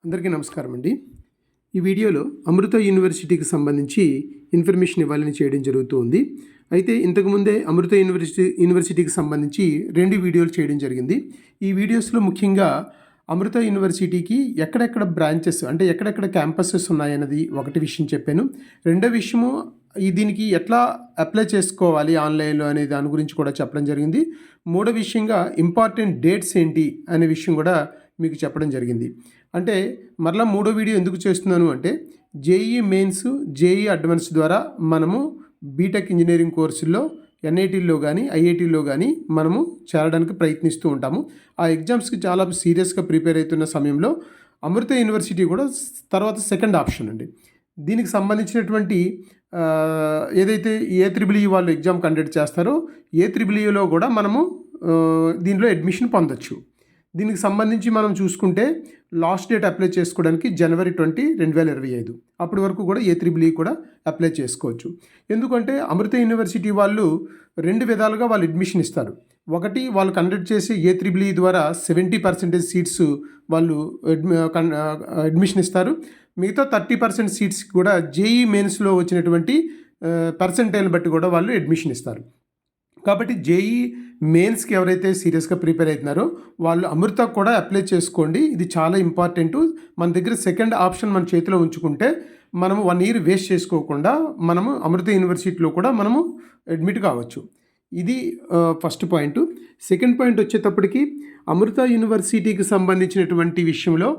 అందరికీ నమస్కారం అండి. ఈ వీడియోలో అమృత యూనివర్సిటీకి సంబంధించి ఇన్ఫర్మేషన్ ఇవ్వాలని చేయడం జరుగుతూ ఉంది. అయితే ఇంతకుముందే అమృత యూనివర్సిటీకి సంబంధించి 2 వీడియోలు చేయడం జరిగింది. ఈ వీడియోస్లో ముఖ్యంగా అమృత యూనివర్సిటీకి ఎక్కడెక్కడ బ్రాంచెస్ అంటే ఎక్కడెక్కడ క్యాంపసెస్ ఉన్నాయన్నది ఒకటి విషయం చెప్పాను. రెండో విషయము దీనికి ఎట్లా అప్లై చేసుకోవాలి ఆన్లైన్లో అనే దాని గురించి కూడా చెప్పడం జరిగింది. మూడో విషయంగా ఇంపార్టెంట్ డేట్స్ ఏంటి అనే విషయం కూడా మీకు చెప్పడం జరిగింది. అంటే మరలా మూడో వీడియో ఎందుకు చేస్తున్నాను అంటే జేఈ మెయిన్స్, జేఈ అడ్వాన్స్ ద్వారా మనము బీటెక్ ఇంజనీరింగ్ కోర్సుల్లో ఎన్ఐటీల్లో కానీ ఐఐటీల్లో కానీ మనము చేరడానికి ప్రయత్నిస్తూ ఉంటాము. ఆ ఎగ్జామ్స్కి చాలా సీరియస్గా ప్రిపేర్ అవుతున్న సమయంలో అమృత యూనివర్సిటీ కూడా తర్వాత సెకండ్ ఆప్షన్ అండి. దీనికి సంబంధించినటువంటి ఏదైతే ఏత్రిబుల్ఈ వాళ్ళు ఎగ్జామ్ కండక్ట్ చేస్తారో ఏత్రిబుల్ఈలో కూడా మనము దీనిలో అడ్మిషన్ పొందొచ్చు. దీనికి సంబంధించి మనం చూసుకుంటే లాస్ట్ డేట్ అప్లై చేసుకోవడానికి జనవరి 20, 2025. అప్పటి వరకు కూడా ఏత్రిబుల్ఈ కూడా అప్లై చేసుకోవచ్చు. ఎందుకంటే అమృత యూనివర్సిటీ వాళ్ళు 2 విధాలుగా వాళ్ళు అడ్మిషన్ ఇస్తారు. ఒకటి, వాళ్ళు కండక్ట్ చేసే ఏత్రిబుల్ఈ ద్వారా 70% సీట్స్ వాళ్ళు అడ్మిషన్ ఇస్తారు. మిగతా 30% సీట్స్ కూడా జేఈ మెయిన్స్లో వచ్చినటువంటి పర్సెంటైల్ని బట్టి కూడా వాళ్ళు అడ్మిషన్ ఇస్తారు. కాబట్టి జేఈ మెయిన్స్కి ఎవరైతే సీరియస్గా ప్రిపేర్ అవుతున్నారో వాళ్ళు అమృత కూడా అప్లై చేసుకోండి. ఇది చాలా ఇంపార్టెంట్. మన దగ్గర సెకండ్ ఆప్షన్ మన చేతిలో ఉంచుకుంటే మనము 1 year వేస్ట్ చేసుకోకుండా మనము అమృత యూనివర్సిటీలో కూడా మనము అడ్మిట్ కావచ్చు. ఇది ఫస్ట్ పాయింట్. సెకండ్ పాయింట్ వచ్చేటప్పటికి అమృత యూనివర్సిటీకి సంబంధించినటువంటి విషయంలో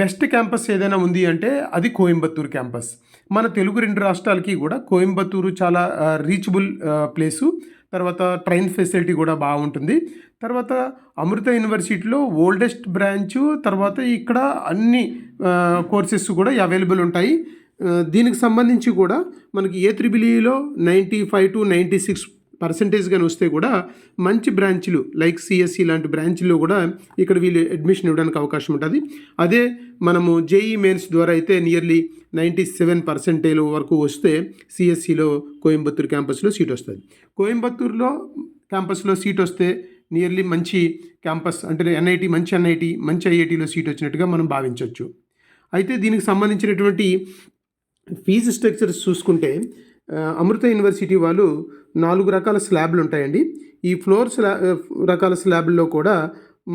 బెస్ట్ క్యాంపస్ ఏదైనా ఉంది అంటే అది కోయంబత్తూరు క్యాంపస్. మన తెలుగు 2 రాష్ట్రాలకి కూడా కోయంబత్తూరు చాలా రీచబుల్ ప్లేసు. తర్వాత ట్రైన్ ఫెసిలిటీ కూడా బాగుంటుంది. తర్వాత అమృత యూనివర్సిటీలో ఓల్డెస్ట్ బ్రాంచు. తర్వాత ఇక్కడ అన్ని కోర్సెస్ కూడా అవైలబుల్ ఉంటాయి. దీనికి సంబంధించి కూడా మనకి ఏత్రిబుల్ఈలో 95 to 96% కానీ వస్తే కూడా మంచి బ్రాంచ్లు లైక్ సిఎస్సి లాంటి బ్రాంచ్ల్లో కూడా ఇక్కడ వీళ్ళు అడ్మిషన్ ఇవ్వడానికి అవకాశం ఉంటుంది. అదే మనము జేఈ మెయిన్స్ ద్వారా అయితే నియర్లీ 97% వరకు వస్తే సిఎస్సిలో కోయంబత్తూరు క్యాంపస్లో సీట్ వస్తుంది. కోయంబత్తూరులో క్యాంపస్లో సీట్ వస్తే నియర్లీ మంచి క్యాంపస్ అంటే ఎన్ఐటి, మంచి ఐఐటీలో సీట్ వచ్చినట్టుగా మనం భావించవచ్చు. అయితే దీనికి సంబంధించినటువంటి ఫీజు స్ట్రక్చర్స్ చూసుకుంటే అమృత యూనివర్సిటీ వాళ్ళు 4 రకాల స్లాబ్లు ఉంటాయండి. ఈ రకాల స్లాబ్ల్లో కూడా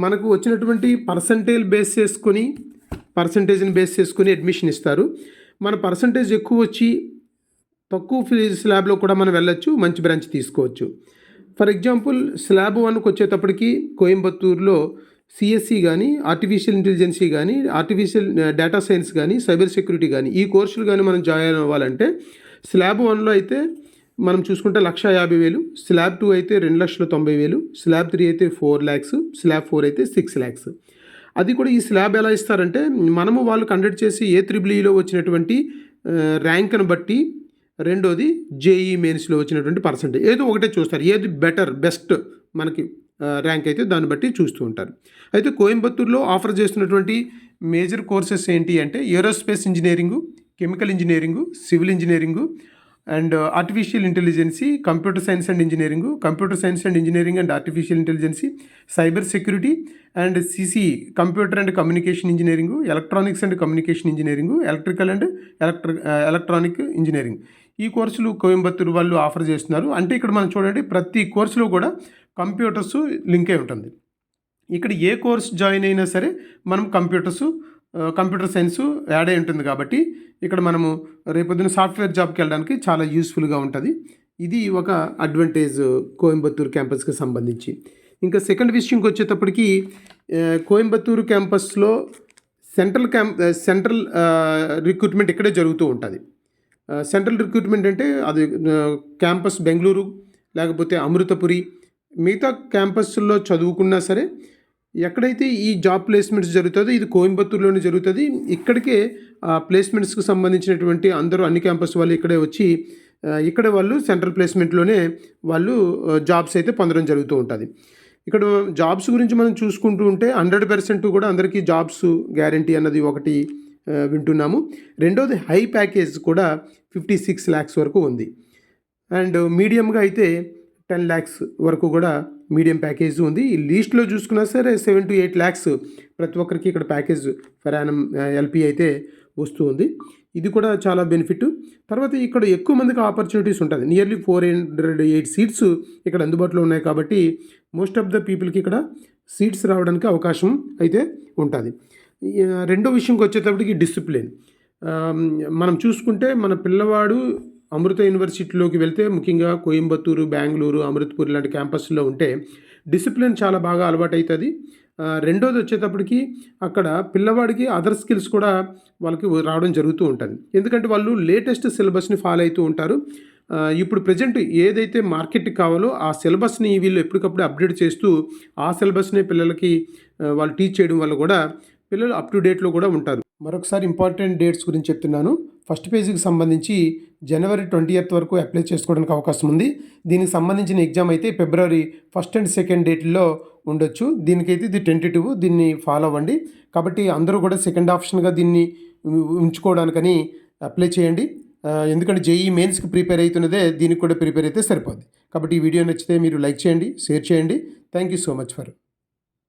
మనకు వచ్చినటువంటి పర్సంటేజ్ని బేస్ చేసుకొని అడ్మిషన్ ఇస్తారు. మన పర్సంటేజ్ ఎక్కువ వచ్చి తక్కువ ఫీజు స్లాబ్లో కూడా మనం వెళ్ళొచ్చు, మంచి బ్రాంచ్ తీసుకోవచ్చు. ఫర్ ఎగ్జాంపుల్ స్లాబ్ 1కి వచ్చేటప్పటికి కోయంబత్తూరులో సిఎస్సి కానీ, ఆర్టిఫిషియల్ ఇంటెలిజెన్సీ కానీ, ఆర్టిఫిషియల్ డేటా సైన్స్ కానీ, సైబర్ సెక్యూరిటీ కానీ ఈ కోర్సులు కానీ మనం జాయిన్ అవ్వాలంటే స్లాబ్ 1లో అయితే మనం చూసుకుంటే 1,50,000, స్లాబ్ 2 అయితే 2,90,000, స్లాబ్ 3 అయితే 4 lakhs, స్లాబ్ 4 అయితే 6 lakhs. అది కూడా ఈ స్లాబ్ ఎలా ఇస్తారంటే మనము వాళ్ళు కండక్ట్ చేసి ఏత్రిబుల్ఈలో వచ్చినటువంటి ర్యాంక్ను బట్టి, రెండోది జేఈ మెయిన్స్లో వచ్చినటువంటి పర్సెంటేజ్ ఏదో ఒకటే చూస్తారు. ఏది బెస్ట్ మనకి ర్యాంక్ అయితే దాన్ని బట్టి చూస్తూ ఉంటారు. అయితే కోయంబత్తూరులో ఆఫర్ చేస్తున్నటువంటి మేజర్ కోర్సెస్ ఏంటి అంటే aerospace engineering, chemical engineering, civil engineering and artificial intelligence, computer science and engineering and artificial intelligence, cyber security and CC computer and communication engineering, electronics and communication engineering, electrical and electronic engineering. ఈ కోర్సులు కోయంబత్తూరు వాళ్ళు offer చేస్తున్నారు. అంటే ఇక్కడ మనం చూడండి ప్రతి కోర్సులో కూడా కంప్యూటర్స్ లింక్ అయి ఉంటుంది. ఇక్కడ ఏ కోర్స్ జాయిన్ అయినా సరే మనం కంప్యూటర్ సైన్స్ యాడ్ అయి ఉంటుంది. కాబట్టి ఇక్కడ మనము రేపొద్దున సాఫ్ట్వేర్ జాబ్కి వెళ్ళడానికి చాలా యూస్ఫుల్గా ఉంటుంది. ఇది ఒక అడ్వాంటేజ్ కోయంబత్తూరు క్యాంపస్కి సంబంధించి. ఇంకా సెకండ్ విషయంకి వచ్చేటప్పటికి కోయంబత్తూరు క్యాంపస్లో సెంట్రల్ రిక్రూట్మెంట్ ఇక్కడే జరుగుతూ ఉంటుంది. సెంట్రల్ రిక్రూట్మెంట్ అంటే అది క్యాంపస్ బెంగళూరు లేకపోతే అమృతపురి, మిగతా క్యాంపస్లో చదువుకున్నా సరే ఎక్కడైతే ఈ జాబ్ ప్లేస్మెంట్స్ జరుగుతుందో ఇది కోయంబత్తూరులోనే జరుగుతుంది. ఇక్కడికే ప్లేస్మెంట్స్కి సంబంధించినటువంటి అన్ని క్యాంపస్ వాళ్ళు ఇక్కడే వచ్చి ఇక్కడ వాళ్ళు సెంట్రల్ ప్లేస్మెంట్లోనే వాళ్ళు జాబ్స్ అయితే పొందడం జరుగుతూ ఉంటుంది. ఇక్కడ జాబ్స్ గురించి మనం చూసుకుంటూ ఉంటే 100% కూడా అందరికీ జాబ్స్ గ్యారంటీ అన్నది ఒకటి వింటున్నాము. రెండోది హై ప్యాకేజ్ కూడా 56 lakhs వరకు ఉంది. అండ్ మీడియంగా అయితే 10 lakhs వరకు కూడా మీడియం ప్యాకేజ్ ఉంది. ఈ లీస్ట్లో చూసుకున్నా సరే 7 to 8 lakhs ప్రతి ఒక్కరికి ఇక్కడ ప్యాకేజ్ ఫర్ యానం ఎల్పి అయితే వస్తూ ఉంది. ఇది కూడా చాలా బెనిఫిట్. తర్వాత ఇక్కడ ఎక్కువ మందికి ఆపర్చునిటీస్ ఉంటుంది. నియర్లీ 408 సీట్స్ ఇక్కడ అందుబాటులో ఉన్నాయి కాబట్టి మోస్ట్ ఆఫ్ ద పీపుల్కి ఇక్కడ సీట్స్ రావడానికి అవకాశం అయితే ఉంటుంది. రెండో విషయంకి వచ్చేటప్పటికి డిసిప్లిన్. మనం చూసుకుంటే మన పిల్లవాడు అమృత యూనివర్సిటీలోకి వెళ్తే ముఖ్యంగా కోయంబత్తూరు, బెంగళూరు, అమృత్పూర్ లాంటి క్యాంపస్లో ఉంటే డిసిప్లిన్ చాలా బాగా అలవాటు అవుతుంది. రెండోది వచ్చేటప్పటికి అక్కడ పిల్లవాడికి అదర్ స్కిల్స్ కూడా వాళ్ళకి రావడం జరుగుతూ ఉంటుంది. ఎందుకంటే వాళ్ళు లేటెస్ట్ సిలబస్ని ఫాలో అవుతూ ఉంటారు. ఇప్పుడు ప్రజెంట్ ఏదైతే మార్కెట్కి కావాలో ఆ సిలబస్ని వీళ్ళు ఎప్పటికప్పుడు అప్డేట్ చేస్తూ ఆ సిలబస్ని పిల్లలకి వాళ్ళు టీచ్ చేయడం వల్ల కూడా పిల్లలు అప్ టు డేట్లో కూడా ఉంటారు. మరొకసారి ఇంపార్టెంట్ డేట్స్ గురించి చెప్తున్నాను. ఫస్ట్ పేజీకి సంబంధించి January 20th వరకు అప్లై చేసుకోవడానికి అవకాశం ఉంది. దీనికి సంబంధించిన ఎగ్జామ్ అయితే February 1st and 2nd డేట్లో ఉండొచ్చు. దీనికైతే ఇది టెంటేటివ్, దీన్ని ఫాలో అవ్వండి. కాబట్టి అందరూ కూడా సెకండ్ ఆప్షన్గా దీన్ని ఉంచుకోవడానికని అప్లై చేయండి. ఎందుకంటే జేఈ మెయిన్స్కి ప్రిపేర్ అవుతున్నదే దీనికి కూడా ప్రిపేర్ అయితే సరిపోద్ది. కాబట్టి ఈ వీడియో నచ్చితే మీరు లైక్ చేయండి, షేర్ చేయండి. Thank you so much for